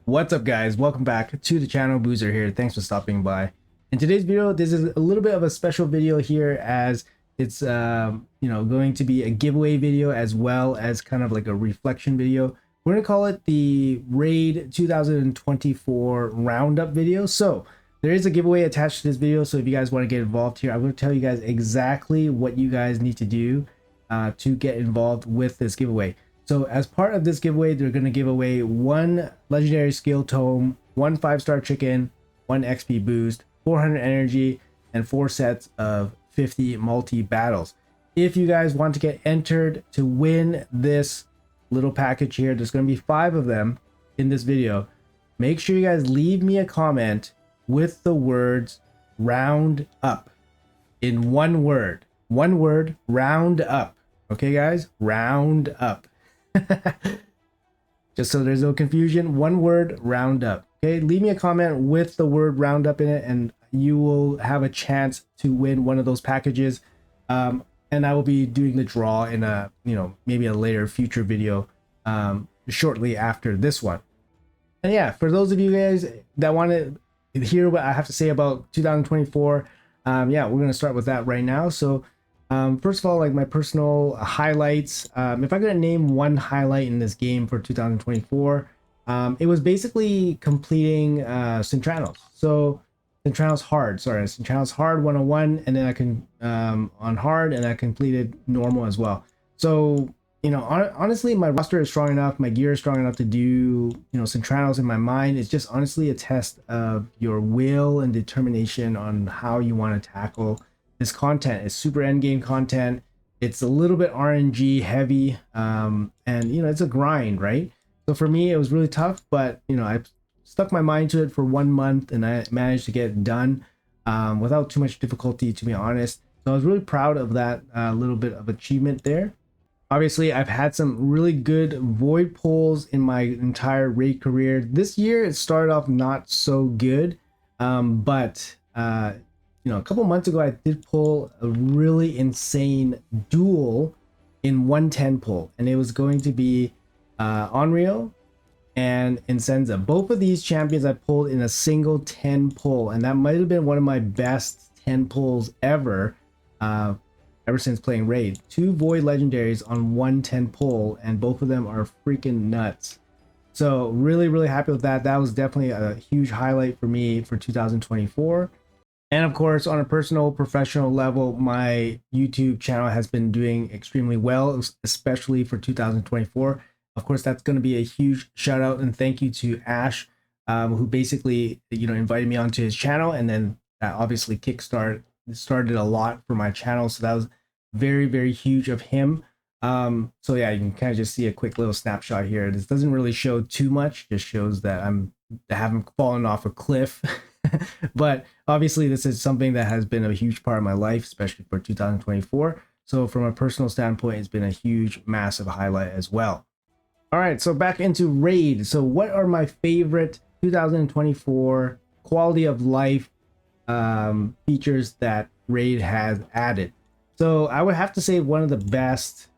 What's up, guys? Welcome back to the channel. Boozer here. Thanks for stopping by. In today's video, this is a little bit of a special video here, as it's going to be a giveaway video as well as kind of like a reflection video. We're gonna call it the Raid 2024 roundup video. So there is a giveaway attached to this video, so if you guys want to get involved here, I'm going to tell you guys exactly what you guys need to do to get involved with this giveaway. So as part of this giveaway, they're going to give away one legendary skill tome, one 5-star chicken, one XP boost, 400 energy, and 4 sets of 50 multi battles. If you guys want to get entered to win this little package here, there's going to be 5 of them in this video. Make sure you guys leave me a comment with the words round up in one word. One word, round up. Okay, guys, round up. Just so there's no confusion, one word, round up. Okay, leave me a comment with the word round up in it, and you will have a chance to win one of those packages. And I will be doing the draw in a maybe a later future video shortly after this one. And yeah, for those of you guys that want to hear what I have to say about 2024, yeah, we're gonna start with that right now. So first of all, like my personal highlights, if I could name one highlight in this game for 2024, it was basically completing Centranos. So Centranos hard 101, and then I can on hard, and I completed normal as well. So honestly, my roster is strong enough, my gear is strong enough to do Centranos in my mind. It's just honestly a test of your will and determination on how you want to tackle this content. Is super end game content. It's a little bit RNG heavy, and it's a grind, right? So for me, it was really tough, but I stuck my mind to it for 1 month, and I managed to get it done without too much difficulty, to be honest. So I was really proud of that little bit of achievement there. Obviously, I've had some really good void pulls in my entire raid career. This year, it started off not so good, but a couple months ago, I did pull a really insane duel in 110 pull, and it was going to be Onryo and Insenza. Both of these champions I pulled in a single 10 pull, and that might have been one of my best 10 pulls ever since playing Raid. 2 Void Legendaries on 110 pull, and both of them are freaking nuts. So really, really happy with that. That was definitely a huge highlight for me for 2024. And of course, on a personal, professional level, my YouTube channel has been doing extremely well, especially for 2024. Of course, that's going to be a huge shout out and thank you to Ash, who basically, invited me onto his channel, and then obviously started a lot for my channel. So that was very, very huge of him. So yeah, you can kind of just see a quick little snapshot here. This doesn't really show too much, just shows that I haven't fallen off a cliff. But obviously this is something that has been a huge part of my life, especially for 2024. So from a personal standpoint, it's been a huge, massive highlight as well. All right, so back into Raid. So what are my favorite 2024 quality of life features that Raid has added? So I would have to say one of the best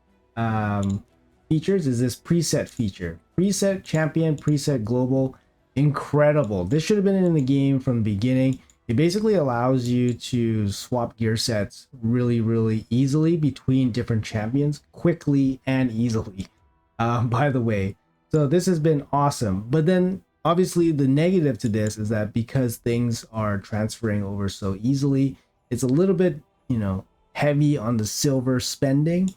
features is this preset feature. Preset champion, preset global. Incredible. This should have been in the game from the beginning. It basically allows you to swap gear sets really, really easily between different champions, quickly and easily, by the way. So this has been awesome. But then obviously the negative to this is that because things are transferring over so easily, it's a little bit heavy on the silver spending.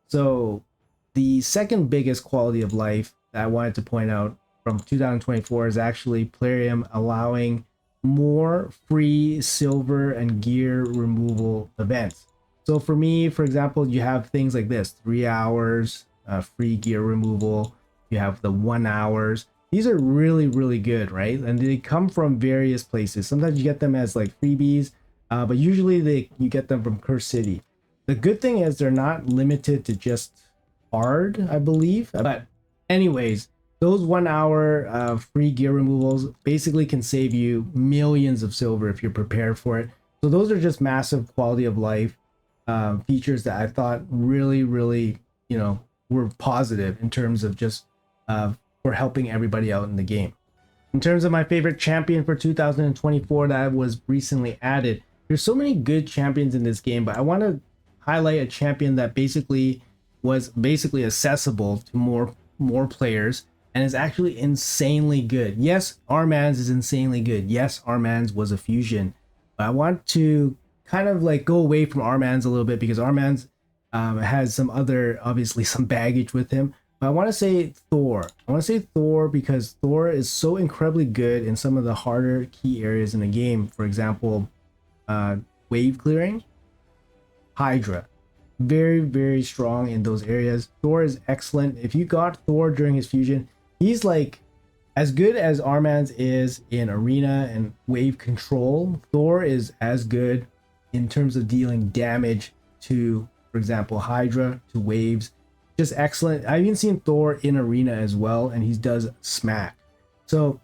So the second biggest quality of life that I wanted to point out from 2024 is actually Plarium allowing more free silver and gear removal events. So for me, for example, you have things like this: 3 hours free gear removal. You have the 1 hours. These are really, really good, right? And they come from various places. Sometimes you get them as like freebies, but usually you get them from Curse City. The good thing is they're not limited to just hard, I believe. But anyways, those 1 hour free gear removals basically can save you millions of silver if you're prepared for it. So those are just massive quality of life features that I thought really, really, were positive in terms of just for helping everybody out in the game. In terms of my favorite champion for 2024 that was recently added, there's so many good champions in this game, but I want to highlight a champion that was accessible to more players and is actually insanely good. Yes, Armanz is insanely good. Yes, Armanz was a fusion, but I want to kind of like go away from Armanz a little bit because Armanz has some other, obviously some baggage with him. But I want to say Thor. I want to say Thor because Thor is so incredibly good in some of the harder key areas in the game. For example, wave clearing, Hydra. Very, very strong in those areas. Thor is excellent. If you got Thor during his fusion, he's like as good as Armanz is in arena and wave control. Thor is as good in terms of dealing damage to, for example, Hydra, to waves. Just excellent. I've even seen Thor in arena as well, and he does smack. So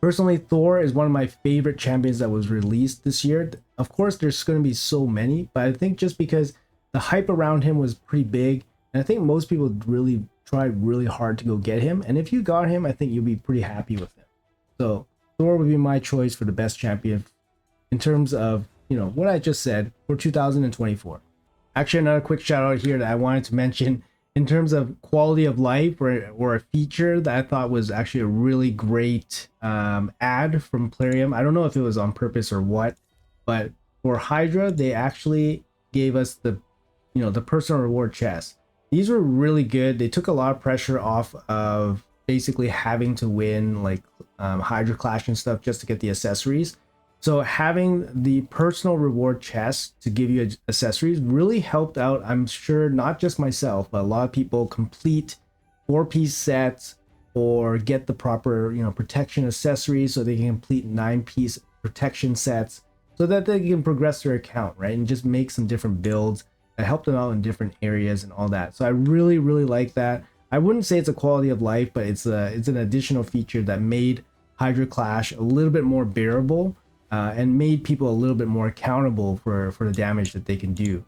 personally, Thor is one of my favorite champions that was released this year. Of course, there's going to be so many, but I think just because the hype around him was pretty big, and I think most people really tried really hard to go get him. And if you got him, I think you'll be pretty happy with him. So Thor would be my choice for the best champion in terms of, you know, what I just said for 2024. Actually, another quick shout out here that I wanted to mention in terms of quality of life or a feature that I thought was actually a really great ad from Plarium. I don't know if it was on purpose or what, but for Hydra, they actually gave us the personal reward chests. These were really good. They took a lot of pressure off of basically having to win like Hydra Clash and stuff just to get the accessories. So having the personal reward chest to give you accessories really helped out. I'm sure not just myself, but a lot of people complete 4-piece sets or get the proper, protection accessories so they can complete 9-piece protection sets so that they can progress their account, right? And just make some different builds that help them out in different areas and all that. So I really, really like that. I wouldn't say it's a quality of life, but it's an additional feature that made Hydra Clash a little bit more bearable. And made people a little bit more accountable for the damage that they can do.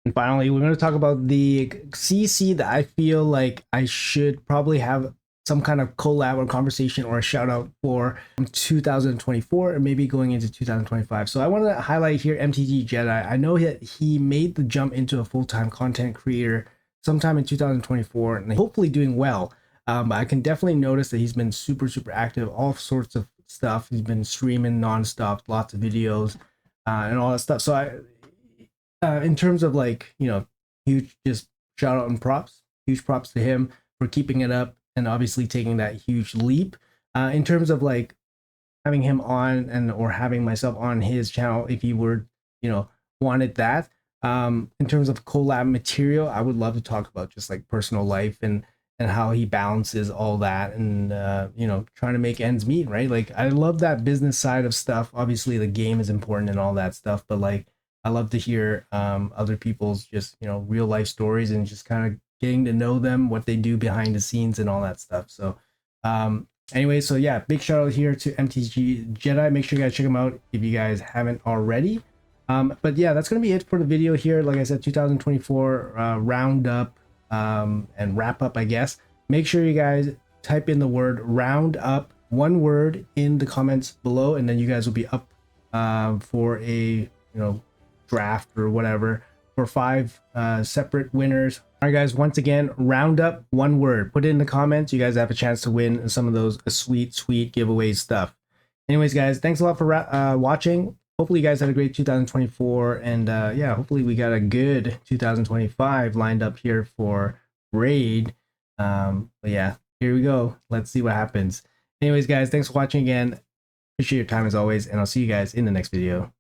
And finally, we're going to talk about the CC that I feel like I should probably have some kind of collab or conversation or a shout out for 2024 and maybe going into 2025. So I want to highlight here MTG Jedi. I know that he made the jump into a full-time content creator sometime in 2024 and hopefully doing well. But I can definitely notice that he's been super, super active, all sorts of stuff. He's been streaming nonstop, lots of videos and all that stuff. So in terms of like, huge just shout out and props, huge props to him for keeping it up and obviously taking that huge leap. In terms of like having him on or having myself on his channel, if you were, wanted that. In terms of collab material, I would love to talk about just like personal life and how he balances all that and trying to make ends meet, right? Like I love that business side of stuff. Obviously the game is important and all that stuff, but like I love to hear other people's just real life stories and just kind of getting to know them, what they do behind the scenes and all that stuff. So anyway, so yeah, big shout out here to MTG Jedi. Make sure you guys check them out if you guys haven't already. But yeah, that's gonna be it for the video here. Like I said, 2024 roundup and wrap up, I guess. Make sure you guys type in the word round up, one word, in the comments below, and then you guys will be up for a draft or whatever for 5 separate winners. All right guys, once again, round up, one word, put it in the comments. You guys have a chance to win some of those sweet giveaway stuff. Anyways guys, thanks a lot for watching. Hopefully you guys had a great 2024 and yeah, hopefully we got a good 2025 lined up here for Raid. But yeah, here we go. Let's see what happens. Anyways guys, thanks for watching again. Appreciate your time as always, and I'll see you guys in the next video.